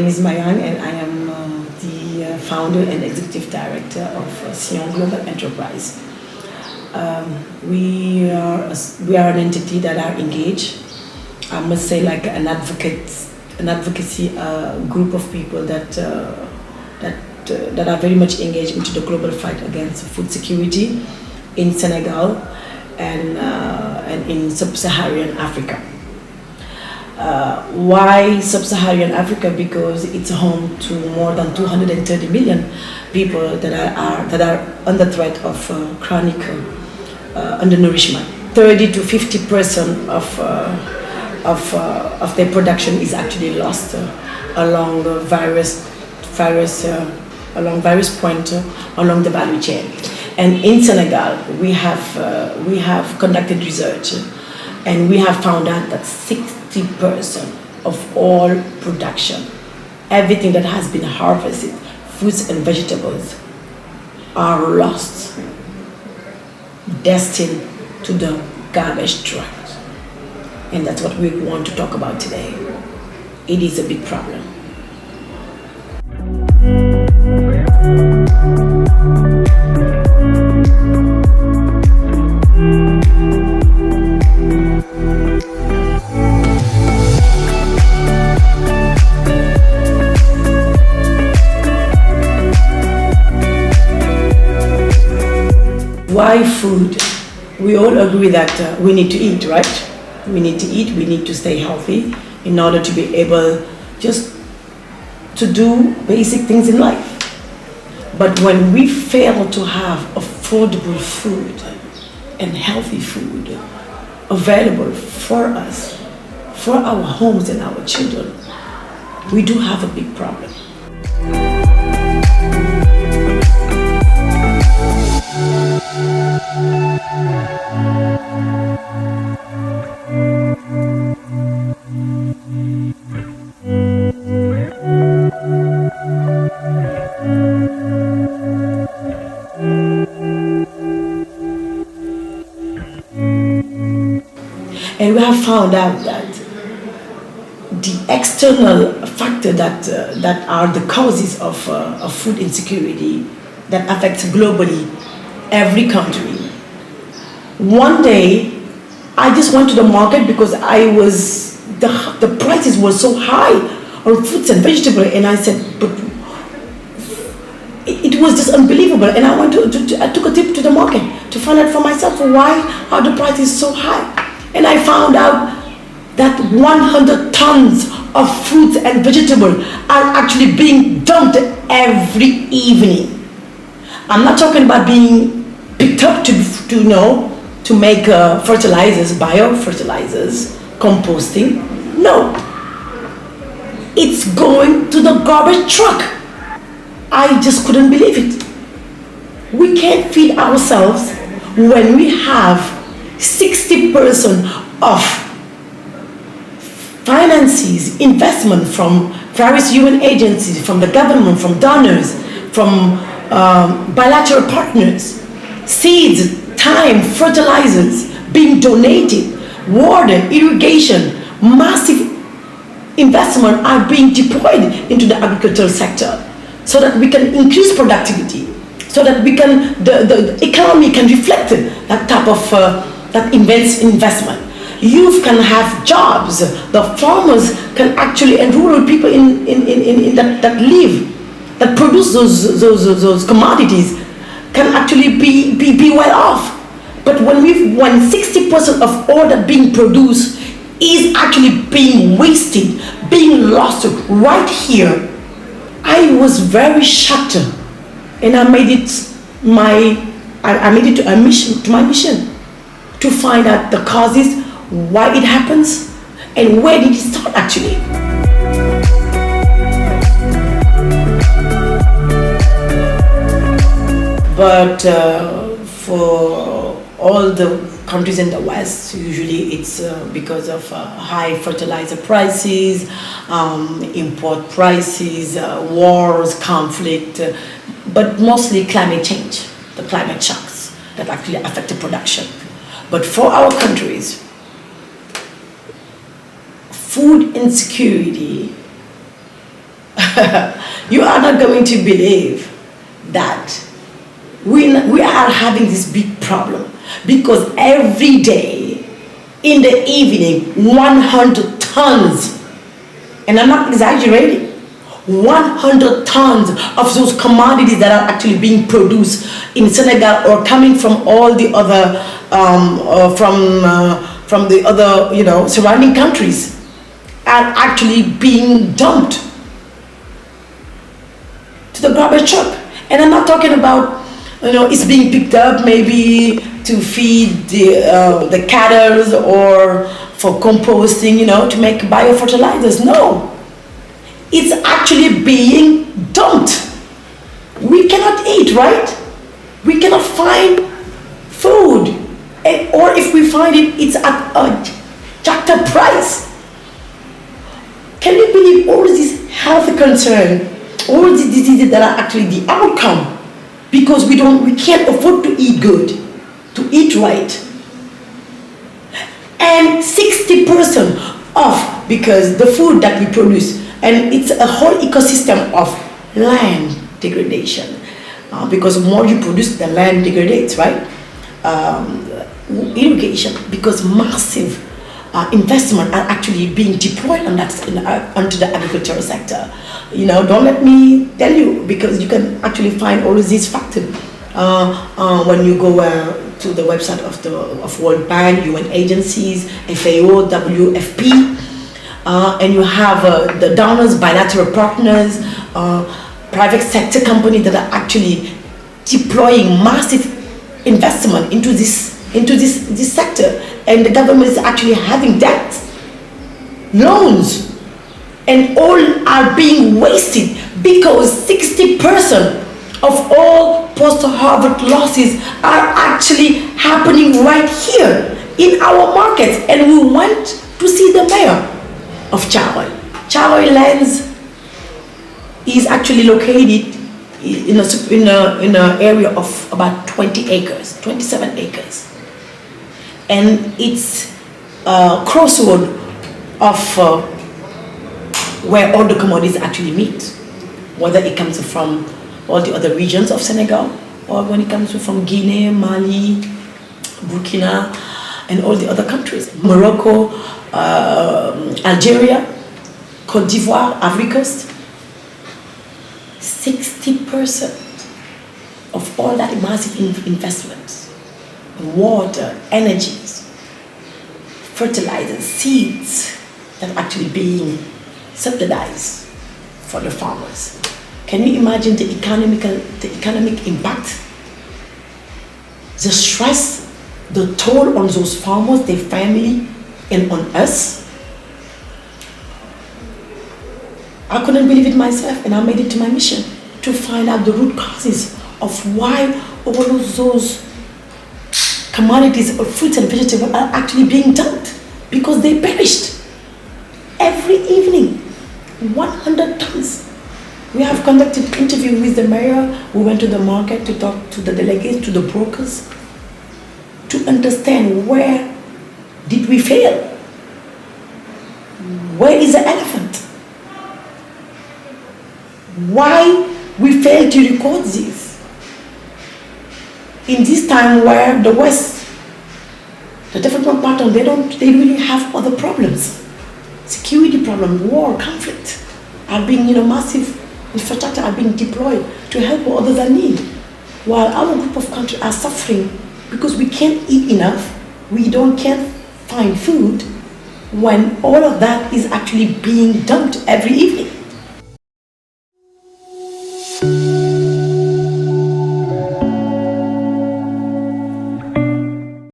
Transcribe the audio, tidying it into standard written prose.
name is Mayang, and I am the founder and executive director of Sion Global Enterprise. We are an entity that are engaged. I must say, like an advocacy group of people that are very much engaged into the global fight against food security in Senegal and in sub-Saharan Africa. Why sub-Saharan Africa? Because it's home to more than 230 million people that are under threat of chronic undernourishment. 30 to 50% of their production is actually lost along various points along the value chain. And in Senegal, we have conducted research, and we have found out that 60% of all production, everything that has been harvested, fruits and vegetables, are lost, destined to the garbage truck. And that's what we want to talk about today. It is a big problem. Why food? We all agree that we need to eat, right? We need to eat, we need to stay healthy in order to be able just to do basic things in life. But when we fail to have affordable food and healthy food available for us, for our homes and our children, we do have a big problem. And we have found out that the external factors that are the causes of food insecurity that affects globally every country. One day, I just went to the market because the prices were so high on fruits and vegetables, and I said, but it was just unbelievable. And I took a trip to the market to find out for myself why are the prices so high. And I found out that 100 tons of fruits and vegetables are actually being dumped every evening. I'm not talking about being picked up to make fertilizers, biofertilizers, composting. No, it's going to the garbage truck. I just couldn't believe it. We can't feed ourselves when we have 60% of finances, investment from various UN agencies, from the government, from donors, from bilateral partners, seeds, time, fertilizers being donated, water, irrigation, massive investment are being deployed into the agricultural sector so that we can increase productivity, so that the economy can reflect that type of that investment. Youth can have jobs. The farmers can actually, and rural people that produce those commodities can actually be well off. But when 60% of all that being produced is actually being wasted, being lost right here, I was very shocked, and I made it my mission to find out the causes, why it happens, and where did it start actually. But for all the countries in the West, usually it's because of high fertilizer prices, import prices, wars, conflict, but mostly climate change, the climate shocks that actually affect the production. But for our countries, food insecurity You are not going to believe that we are having this big problem because every day in the evening 100 tons, and I'm not exaggerating, 100 tons of those commodities that are actually being produced in Senegal or coming from all the other from the other surrounding countries are actually being dumped to the garbage truck. And I'm not talking about it's being picked up maybe to feed the cattle or for composting, to make biofertilizers. No, it's actually being dumped. We cannot eat, right? We cannot find food, or if we find it, it's at a jacked up price. Can you believe all these health concerns, all these diseases that are actually the outcome because we can't afford to eat good, to eat right, and 60% off because the food that we produce, and it's a whole ecosystem of land degradation because more you produce, the land degrades, right? Irrigation, because massive investment are actually being deployed on onto the agricultural sector. Don't let me tell you, because you can actually find all of these factors when you go to the website of World Bank, UN agencies, FAO, WFP, and you have the donors, bilateral partners, private sector companies that are actually deploying massive investment into this sector, and the government is actually having debt, loans, and all are being wasted because 60% of all post-harvest losses are actually happening right here in our markets. And we went to see the mayor of Charoy. Charoy lands is actually located in an area of about 20 acres, 27 acres. And it's a crossroad of where all the commodities actually meet, whether it comes from all the other regions of Senegal or when it comes from Guinea, Mali, Burkina, and all the other countries, Morocco, Algeria, Cote d'Ivoire, Ivory Coast. 60% of all that massive investments, water, energies, fertilizers, seeds that are actually being subsidized for the farmers. Can you imagine the economic impact, the stress, the toll on those farmers, their family, and on us? I couldn't believe it myself, and I made it to my mission to find out the root causes of why all of those commodities of fruits and vegetables are actually being dumped, because they perished. Every evening, 100 tons. We have conducted interview with the mayor. We went to the market to talk to the delegates, to the brokers, to understand where did we fail? Where is the elephant? Why we fail to record this? In this time where the West, the development partners, they really have other problems. Security problem, war, conflict are being, massive infrastructure are being deployed to help what others are in need. While our group of countries are suffering because we can't eat enough, can't find food, when all of that is actually being dumped every evening.